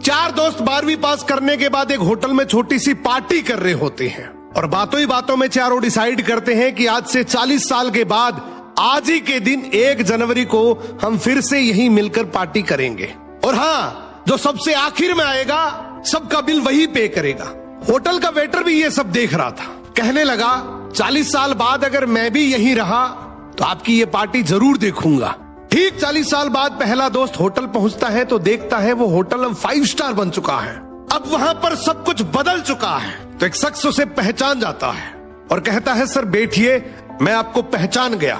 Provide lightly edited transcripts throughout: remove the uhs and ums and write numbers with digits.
4 दोस्त 12वीं पास करने के बाद एक होटल में छोटी सी पार्टी कर रहे होते हैं और बातों ही बातों में चारों डिसाइड करते हैं कि आज से 40 साल के बाद आज ही के दिन 1 जनवरी को हम फिर से यहीं मिलकर पार्टी करेंगे। और हाँ, जो सबसे आखिर में आएगा सबका बिल वही पे करेगा। होटल का वेटर भी ये सब देख रहा था। कहने लगा 40 साल बाद अगर मैं भी यहीं रहा तो आपकी ये पार्टी जरूर देखूंगा। ठीक 40 साल बाद पहला दोस्त होटल पहुंचता है तो देखता है वो होटल अब 5 स्टार बन चुका है। अब वहां पर सब कुछ बदल चुका है। तो एक शख्स उसे पहचान जाता है और कहता है सर बैठिए, मैं आपको पहचान गया,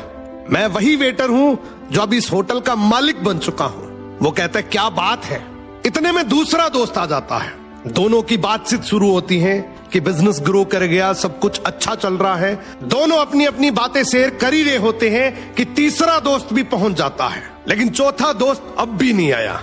मैं वही वेटर हूं जो अब इस होटल का मालिक बन चुका हूं। वो कहता है क्या बात है। इतने में दूसरा दोस्त आ जाता है। दोनों की बातचीत शुरू होती है कि बिजनेस ग्रो कर गया, सब कुछ अच्छा चल रहा है। दोनों अपनी अपनी बातें शेयर कर ही रहे होते हैं कि तीसरा दोस्त भी पहुंच जाता है, लेकिन चौथा दोस्त अब भी नहीं आया।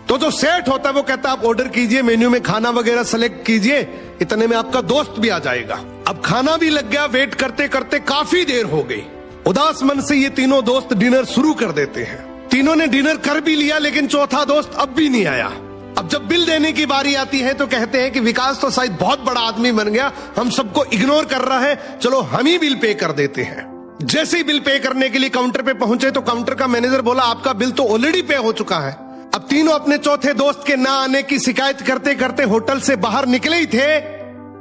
तो जो सेठ होता है वो कहता है आप ऑर्डर कीजिए, मेन्यू में खाना वगैरह सेलेक्ट कीजिए, इतने में आपका दोस्त भी आ जाएगा। अब खाना भी लग गया। वेट करते करते काफी देर हो गई। उदास मन से ये तीनों दोस्त डिनर शुरू कर देते हैं। तीनों ने डिनर कर भी लिया, लेकिन चौथा दोस्त अब भी नहीं आया। अब जब बिल देने की बारी आती है तो कहते हैं कि विकास तो शायद बहुत बड़ा आदमी बन गया, हम सबको इग्नोर कर रहा है, चलो हम ही बिल पे कर देते हैं। जैसे ही बिल पे करने के लिए काउंटर पे पहुंचे तो काउंटर का मैनेजर बोला आपका बिल तो ऑलरेडी पे हो चुका है। अब तीनों अपने चौथे दोस्त के ना आने की शिकायत करते करते होटल से बाहर निकले ही थे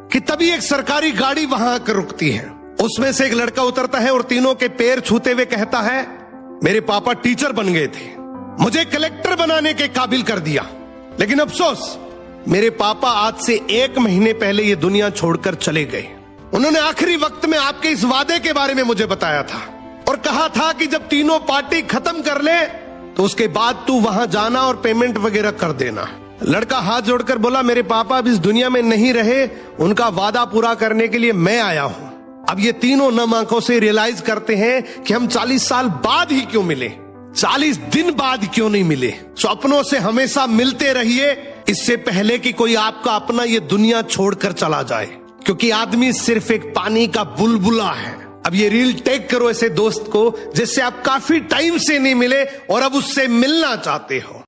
कि तभी एक सरकारी गाड़ी वहां आकर रुकती है। उसमें से एक लड़का उतरता है और तीनों के पैर छूते हुए कहता है मेरे पापा टीचर बन गए थे, मुझे कलेक्टर बनाने के काबिल कर दिया, लेकिन अफसोस मेरे पापा आज से 1 महीने पहले ये दुनिया छोड़कर चले गए। उन्होंने आखिरी वक्त में आपके इस वादे के बारे में मुझे बताया था और कहा था कि जब तीनों पार्टी खत्म कर ले तो उसके बाद तू वहां जाना और पेमेंट वगैरह कर देना। लड़का हाथ जोड़कर बोला मेरे पापा अब इस दुनिया में नहीं रहे, उनका वादा पूरा करने के लिए मैं आया हूं। अब ये तीनों नम आंखों से रियलाइज करते हैं कि हम 40 साल बाद ही क्यों मिले, 40 दिन बाद क्यों नहीं मिले। सपनों से हमेशा मिलते रहिए, इससे पहले कि कोई आपका अपना ये दुनिया छोड़कर चला जाए, क्योंकि आदमी सिर्फ एक पानी का बुलबुला है। अब ये रील टेक करो ऐसे दोस्त को जिससे आप काफी टाइम से नहीं मिले और अब उससे मिलना चाहते हो।